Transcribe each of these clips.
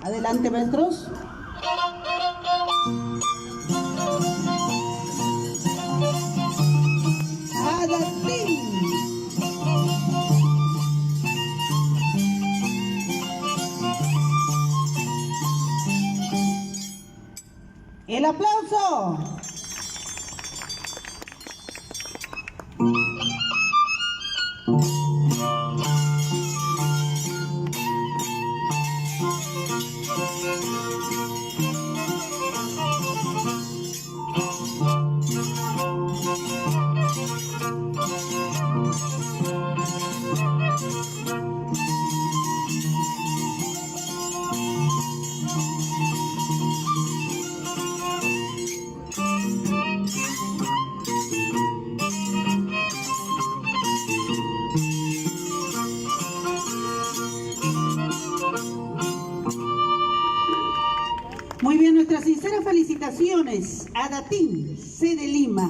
Adelante, maestros. Adatín. El aplauso. Muy bien, nuestras sinceras felicitaciones a Datín, C de Lima.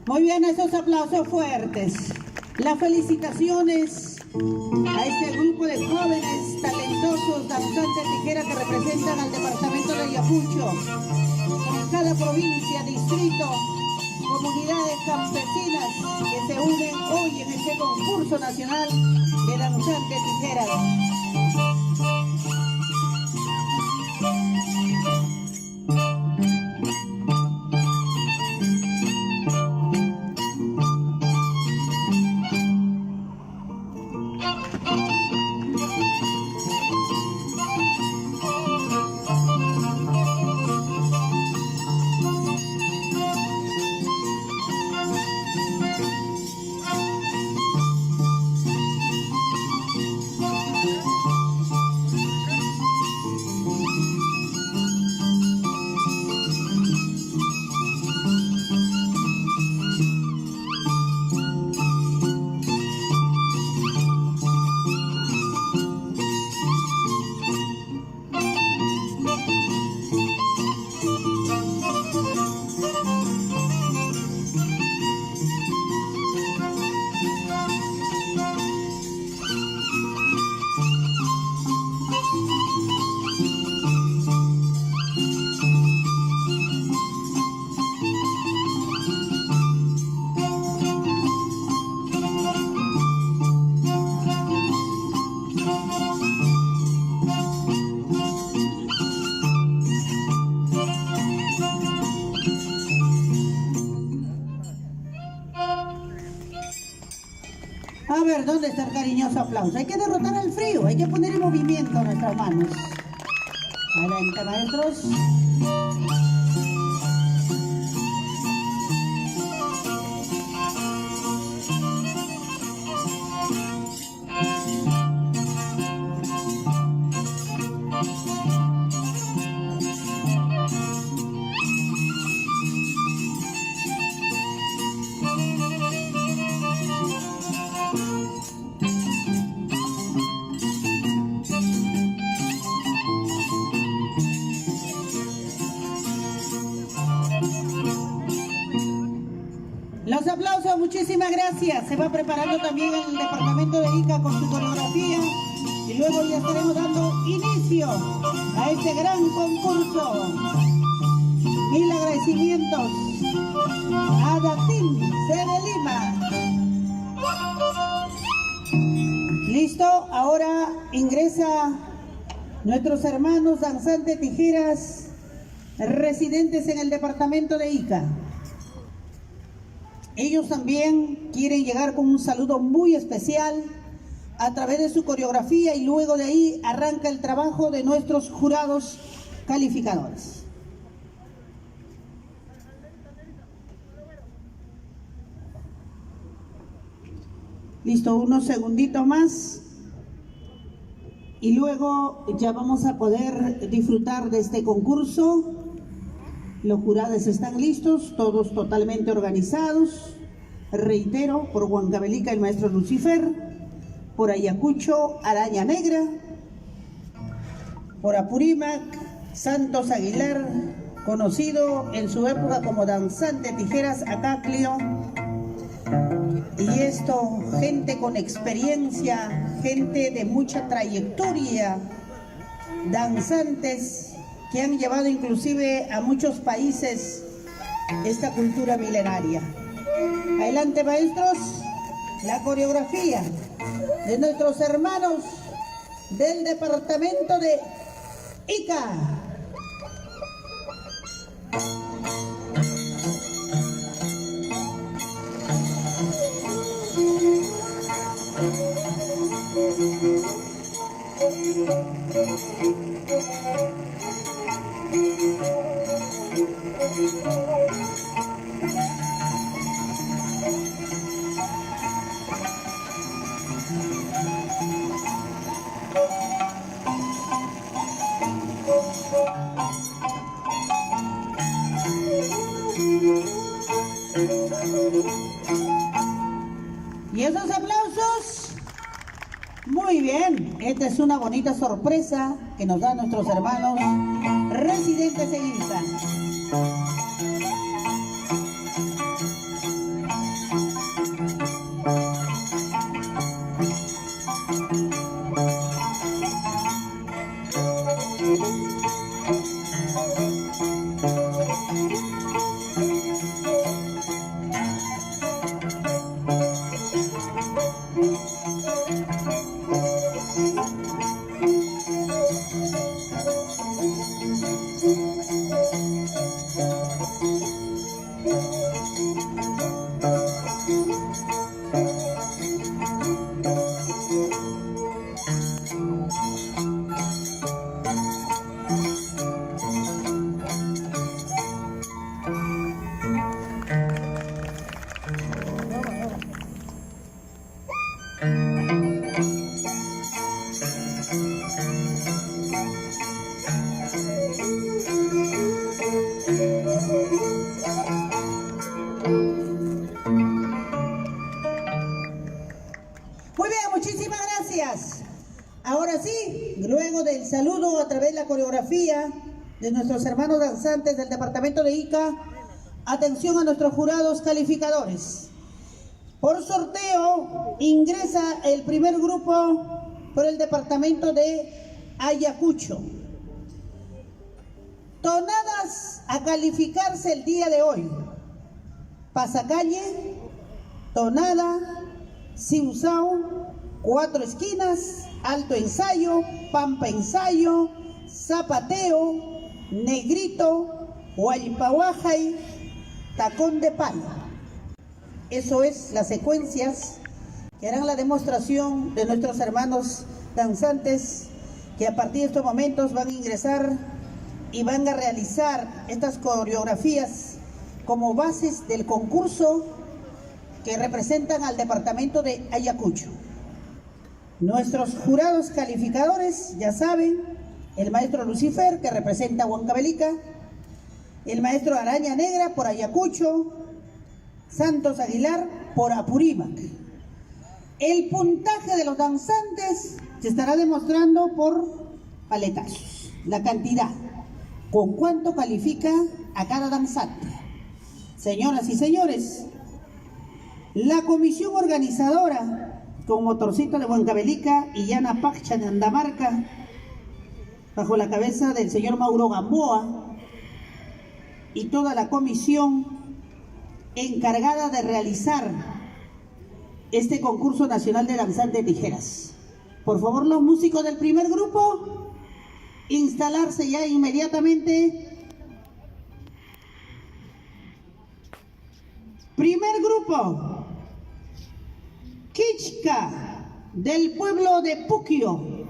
Muy bien, esos aplausos fuertes. Las felicitaciones a este grupo de jóvenes talentosos danzantes tijeras que representan al departamento de Ayacucho. En cada provincia, distrito, comunidades campesinas que se unen hoy en este concurso nacional de danzantes tijeras. A ver, ¿dónde está el cariñoso aplauso? Hay que derrotar al frío, hay que poner en movimiento nuestras manos. Adelante, maestros. Los aplausos, muchísimas gracias. Se va preparando también el departamento de Ica con su coreografía y luego ya estaremos dando inicio a este gran concurso. Mil agradecimientos a Datín, C de Lima. Listo, ahora ingresa nuestros hermanos danzantes tijeras residentes en el departamento de Ica. Ellos también quieren llegar con un saludo muy especial a través de su coreografía y luego de ahí arranca el trabajo de nuestros jurados calificadores. Listo, unos segunditos más y luego ya vamos a poder disfrutar de este concurso. Los jurados están listos, todos totalmente organizados. Reitero, por Huancavelica el maestro Lucifer, por Ayacucho Araña Negra, por Apurímac Santos Aguilar, conocido en su época como danzante tijeras Acaclio. Y esto, gente con experiencia, gente de mucha trayectoria, danzantes que han llevado inclusive a muchos países esta cultura milenaria. Adelante, maestros, la coreografía de nuestros hermanos del departamento de Ica. Y esos aplausos, muy bien, esta es una bonita sorpresa que nos dan nuestros hermanos residentes en Ica. Muy bien, muchísimas gracias. Ahora sí, luego del saludo a través de la coreografía de nuestros hermanos danzantes del departamento de Ica, atención a nuestros jurados calificadores. Por sorteo ingresa el primer grupo por el departamento de Ayacucho. Tonadas a calificarse el día de hoy: Pasacalle, Tonada, Siusao, Cuatro Esquinas, Alto Ensayo, Pampa Ensayo, Zapateo, Negrito, Huaypahuajay, Tacón de Pala. Eso es las secuencias que harán la demostración de nuestros hermanos danzantes que a partir de estos momentos van a ingresar y van a realizar estas coreografías como bases del concurso que representan al departamento de Ayacucho. Nuestros jurados calificadores, ya saben, el maestro Lucifer, que representa a Huancavelica, el maestro Araña Negra por Ayacucho, Santos Aguilar por Apurímac. El puntaje de los danzantes se estará demostrando por paletazos, la cantidad, con cuánto califica a cada danzante. Señoras y señores, la comisión organizadora, con Motorcito de Huancavelica y Yana Pacha de Andamarca, bajo la cabeza del señor Mauro Gamboa, y toda la comisión encargada de realizar este concurso nacional de danzantes de tijeras. Por favor, los músicos del primer grupo, instalarse ya inmediatamente Primer grupo, Kichka, del pueblo de Puquio,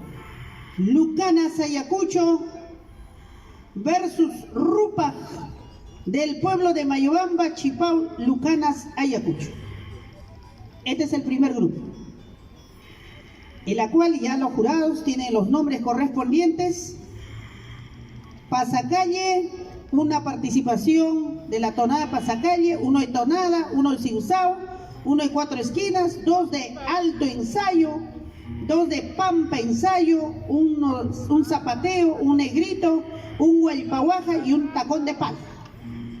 Lucanas, Ayacucho, versus Rupa, del pueblo de Mayobamba, Chipau, Lucanas, Ayacucho. Este es el primer grupo, en la cual ya los jurados tienen los nombres correspondientes. Pasacalle, una participación de la tonada Pasacalle, uno de tonada, uno de Siusao, uno de cuatro esquinas, dos de alto ensayo, dos de pampa ensayo, un zapateo, un negrito, un huaypahuaja y un tacón de palo.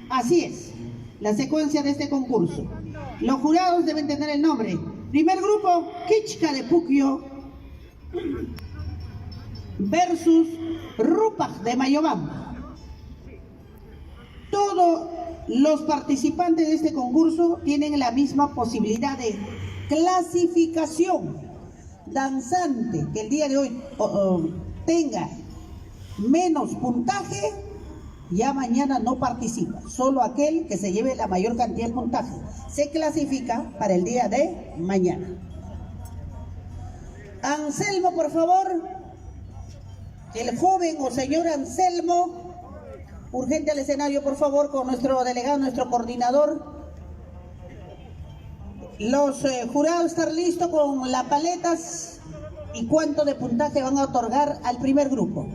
Así es la secuencia de este concurso. Los jurados deben tener el nombre. Primer grupo, Kichka de Puquio versus Rupa de Mayobamba. Todos los participantes de este concurso tienen la misma posibilidad de clasificación. Danzante que el día de hoy tenga menos puntaje, ya mañana no participa. Solo aquel que se lleve la mayor cantidad de puntaje se clasifica para el día de mañana. Anselmo, por favor. El joven o señor Anselmo, urgente al escenario, por favor, con nuestro delegado, nuestro coordinador. Los jurados están listos con las paletas y cuánto de puntaje van a otorgar al primer grupo.